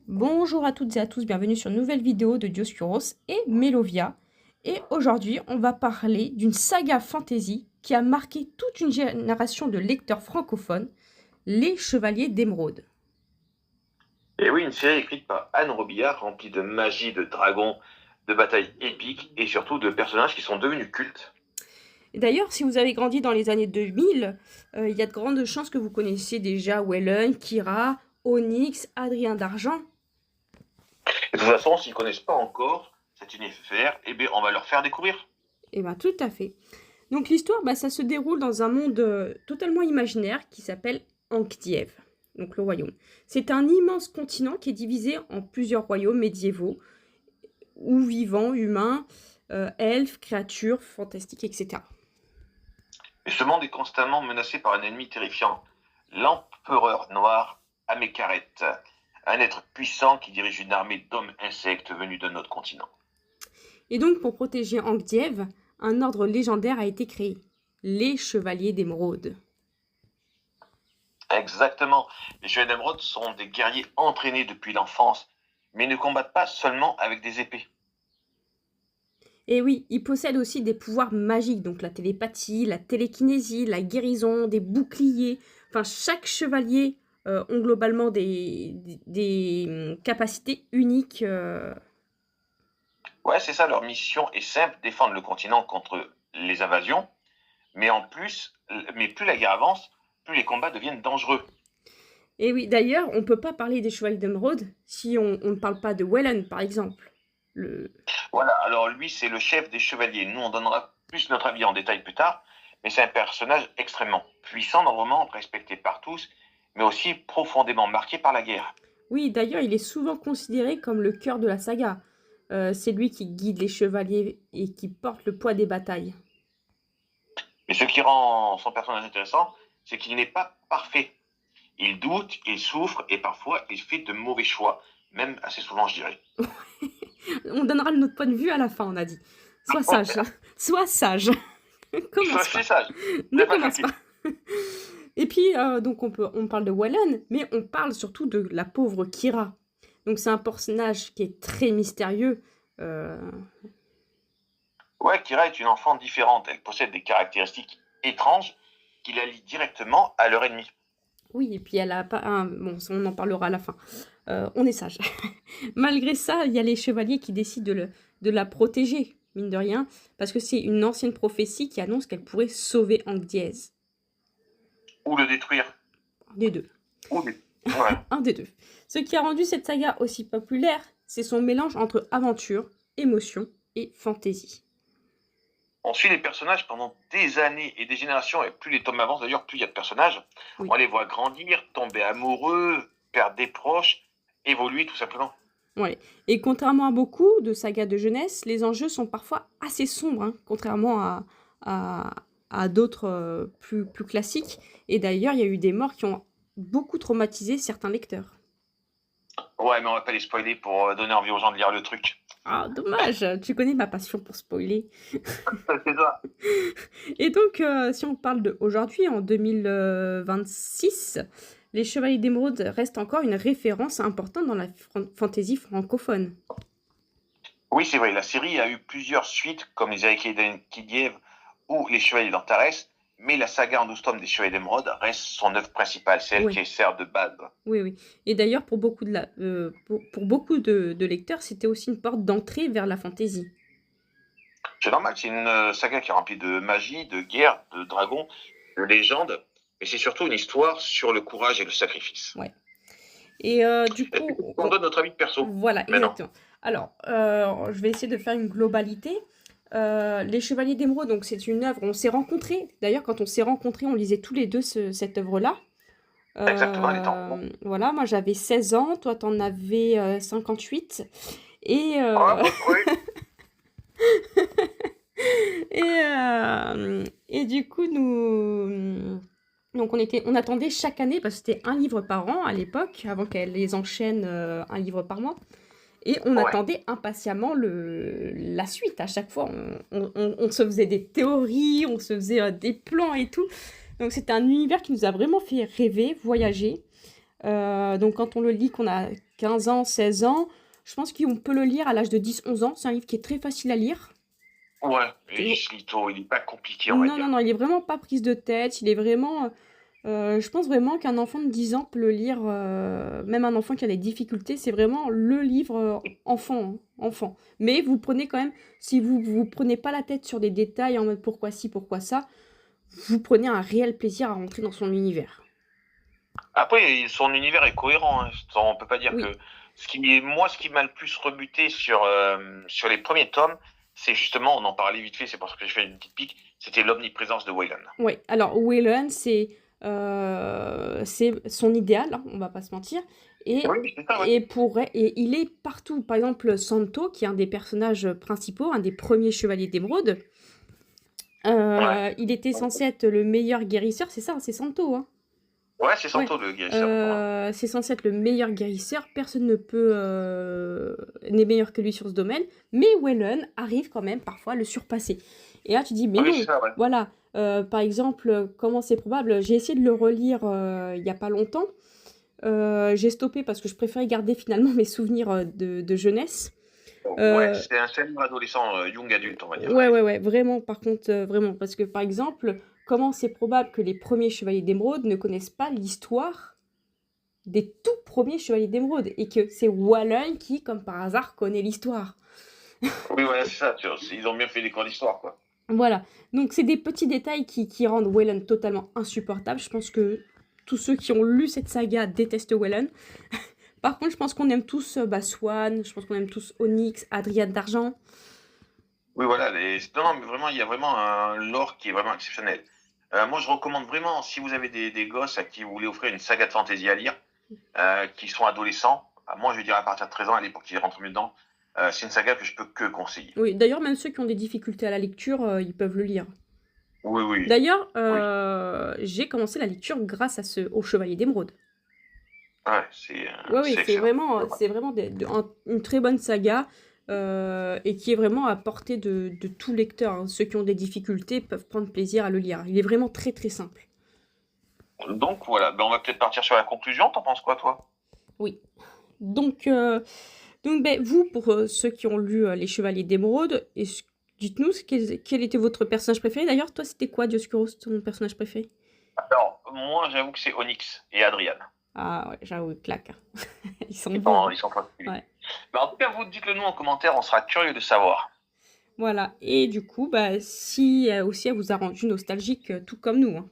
Bonjour à toutes et à tous, bienvenue sur une nouvelle vidéo de Dioscuros et Melovia. Et aujourd'hui, on va parler d'une saga fantasy qui a marqué toute une génération de lecteurs francophones, les Chevaliers d'Émeraude. Et oui, une série écrite par Anne Robillard, remplie de magie, de dragons, de batailles épiques et surtout de personnages qui sont devenus cultes. Et d'ailleurs, si vous avez grandi dans les années 2000, il y a de grandes chances que vous connaissiez déjà Wellen, Kira, Onyx, Adrien d'Argent. Et de toute façon, s'ils ne connaissent pas encore cet univers, eh bien, on va leur faire découvrir. Et bien tout à fait. Donc l'histoire, ça se déroule dans un monde totalement imaginaire qui s'appelle Ankdiev, donc le royaume. C'est un immense continent qui est divisé en plusieurs royaumes médiévaux, où vivants, humains, elfes, créatures fantastiques, etc. Et ce monde est constamment menacé par un ennemi terrifiant, l'empereur noir Amékaret, un être puissant qui dirige une armée d'hommes insectes venus d'un autre continent. Et donc pour protéger Ankdiev, un ordre légendaire a été créé, les Chevaliers d'Émeraude. Exactement, les Chevaliers d'Émeraude sont des guerriers entraînés depuis l'enfance, mais ils ne combattent pas seulement avec des épées. Et oui, ils possèdent aussi des pouvoirs magiques, donc la télépathie, la télékinésie, la guérison, des boucliers. Enfin, chaque chevalier ont globalement des capacités uniques. Ouais, c'est ça, leur mission est simple, défendre le continent contre les invasions, mais plus la guerre avance, plus les combats deviennent dangereux. Et oui, d'ailleurs, on ne peut pas parler des Chevaliers d'Émeraude si on ne parle pas de Wellen, par exemple. Le... Voilà, alors lui, c'est le chef des chevaliers. Nous, on donnera plus notre avis en détail plus tard, mais c'est un personnage extrêmement puissant dans le roman, respecté par tous, mais aussi profondément marqué par la guerre. Oui, d'ailleurs, il est souvent considéré comme le cœur de la saga. C'est lui qui guide les chevaliers et qui porte le poids des batailles. Mais ce qui rend son personnage intéressant, c'est qu'il n'est pas parfait. Il doute, il souffre, et parfois, il fait de mauvais choix, même assez souvent, je dirais. On donnera notre point de vue à la fin, on a dit. Sois sage. Sois sage. Commence pas. C'est ça. Ne commence pas. Et puis, donc on parle de Wellen, mais on parle surtout de la pauvre Kira. Donc c'est un personnage qui est très mystérieux. Ouais, Kira est une enfant différente. Elle possède des caractéristiques étranges qui la lient directement à leur ennemi. Oui, et puis elle a pas un... Bon, ça, on en parlera à la fin. On est sage. Malgré ça, il y a les chevaliers qui décident de la protéger, mine de rien, parce que c'est une ancienne prophétie qui annonce qu'elle pourrait sauver Ankdiez. Ou le détruire. Des deux. Ouais. Un des deux. Ce qui a rendu cette saga aussi populaire, c'est son mélange entre aventure, émotion et fantaisie. On suit les personnages pendant des années et des générations, et plus les tomes avancent d'ailleurs, plus il y a de personnages. Oui. On les voit grandir, tomber amoureux, perdre des proches, évoluer tout simplement. Ouais. Et contrairement à beaucoup de sagas de jeunesse, les enjeux sont parfois assez sombres, hein, contrairement à d'autres plus classiques. Et d'ailleurs, il y a eu des morts qui ont beaucoup traumatisé certains lecteurs. Ouais, mais on va pas les spoiler pour donner envie aux gens de lire le truc. Ah, dommage, tu connais ma passion pour spoiler. C'est ça. Et donc, si on parle d'aujourd'hui, en 2026, les Chevaliers d'Émeraude restent encore une référence importante dans la fantaisie francophone. Oui, c'est vrai, la série a eu plusieurs suites, comme les Aïkidiev ou les Chevaliers d'Antares, mais la saga en 12 tomes des Chevaliers d'Émeraude reste son œuvre principale, celle qui sert de base. Oui, oui. Et d'ailleurs, pour beaucoup de lecteurs, c'était aussi une porte d'entrée vers la fantaisie. C'est normal, c'est une saga qui est remplie de magie, de guerre, de dragons, de légendes, mais c'est surtout une histoire sur le courage et le sacrifice. Ouais. Et du coup... On donne notre avis perso. Voilà, exactement. Alors, je vais essayer de faire une globalité. Les Chevaliers d'Émeraude, donc c'est une œuvre, on s'est rencontrés. D'ailleurs, quand on s'est rencontrés, on lisait tous les deux cette œuvre-là. Exactement, les temps. Voilà, moi j'avais 16 ans, toi t'en avais 58. Et... oui. et du coup, donc on attendait chaque année, parce que c'était un livre par an à l'époque, avant qu'elle les enchaîne un livre par mois. Et on attendait impatiemment la suite. À chaque fois, on se faisait des théories, on se faisait des plans et tout. Donc c'était un univers qui nous a vraiment fait rêver, voyager. Donc quand on le lit, qu'on a 15 ans, 16 ans, je pense qu'on peut le lire à l'âge de 10-11 ans. C'est un livre qui est très facile à lire. Ouais, Et- il se lit tôt, il n'est pas compliqué, on va Non, dire. non, non, il est vraiment pas prise de tête. Il est vraiment... je pense vraiment qu'un enfant de 10 ans peut le lire, même un enfant qui a des difficultés, c'est vraiment le livre enfant, hein, enfant. Mais vous prenez quand même, si vous prenez pas la tête sur des détails en mode pourquoi ci, pourquoi ça, vous prenez un réel plaisir à rentrer dans son univers. Après, son univers est cohérent, hein. On peut pas dire Oui. que... ce qui m'a le plus rebuté sur les premiers tomes, c'est justement, on en parlait vite fait, c'est parce que j'ai fait une petite pique, c'était l'omniprésence de Wayland. Oui, alors Waylon, c'est son idéal, hein, on va pas se mentir. Et, Oui, c'est ça, ouais. et il est partout. Par exemple, Santo, qui est un des personnages principaux, un des premiers chevaliers d'émeraude, Ouais, il était censé être le meilleur guérisseur, c'est ça, c'est Santo, hein. ouais, c'est Ouais. Santo le guérisseur. C'est censé être le meilleur guérisseur, personne n'est meilleur que lui sur ce domaine, mais Wellen arrive quand même parfois à le surpasser. Et là tu dis, mais Oui, non, c'est ça, ouais. voilà, par exemple, comment c'est probable, j'ai essayé de le relire il n'y a pas longtemps, j'ai stoppé parce que je préférais garder finalement mes souvenirs de jeunesse. Ouais, c'est un livre adolescent, young adulte, on va dire. Ouais, vraiment, par contre, vraiment, parce que par exemple, comment c'est probable que les premiers chevaliers d'émeraude ne connaissent pas l'histoire des tout premiers chevaliers d'émeraude et que c'est Wallen qui, comme par hasard, connaît l'histoire. Oui, voilà, c'est ça, ils ont bien fait des cours d'histoire, quoi. Voilà, donc c'est des petits détails qui rendent Wallen totalement insupportable. Je pense que tous ceux qui ont lu cette saga détestent Wallen. Par contre, je pense qu'on aime tous Swan, je pense qu'on aime tous Onyx, Adriane d'Argent. Oui, voilà, non, mais vraiment, il y a vraiment un lore qui est vraiment exceptionnel. Moi, je recommande vraiment, si vous avez des gosses à qui vous voulez offrir une saga de fantasy à lire, qui sont adolescents, moi, je vais dire à partir de 13 ans, allez, pour qu'ils rentrent mieux dedans, c'est une saga que je peux que conseiller. Oui, d'ailleurs, même ceux qui ont des difficultés à la lecture, ils peuvent le lire. Oui, oui. D'ailleurs, Oui. j'ai commencé la lecture grâce au Chevalier d'Émeraude. Ouais, Oui, c'est excellent. vraiment une très bonne saga et qui est vraiment à portée de tout lecteur, hein. Ceux qui ont des difficultés peuvent prendre plaisir à le lire. Il est vraiment très très simple. Donc, voilà, ben, on va peut-être partir sur la conclusion. T'en penses quoi, toi? Oui. Donc, ben, vous, pour ceux qui ont lu Les Chevaliers d'Émeraude, dites-nous quel était votre personnage préféré. D'ailleurs, toi, c'était quoi, Dioscuros, ton personnage préféré? Alors, moi, j'avoue que c'est Onyx et Adrian. Ah ouais, j'avoue, claque, hein. Ils sont Ils bons, sont, hein. ils sont particuliers. Ouais. Mais en tout cas, vous dites-le nous en commentaire, on sera curieux de savoir. Voilà. Et du coup, bah, si aussi elle vous a rendu nostalgique, tout comme nous, hein.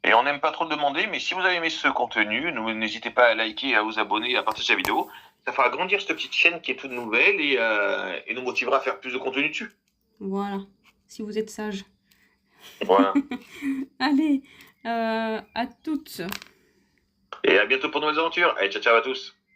Et on n'aime pas trop le demander, mais si vous avez aimé ce contenu, n'hésitez pas à liker, à vous abonner, à partager la vidéo. Ça fera grandir cette petite chaîne qui est toute nouvelle et nous motivera à faire plus de contenu dessus. Voilà. Si vous êtes sage. Voilà. Allez, à toutes. Et à bientôt pour de nouvelles aventures. Allez, ciao, ciao à tous.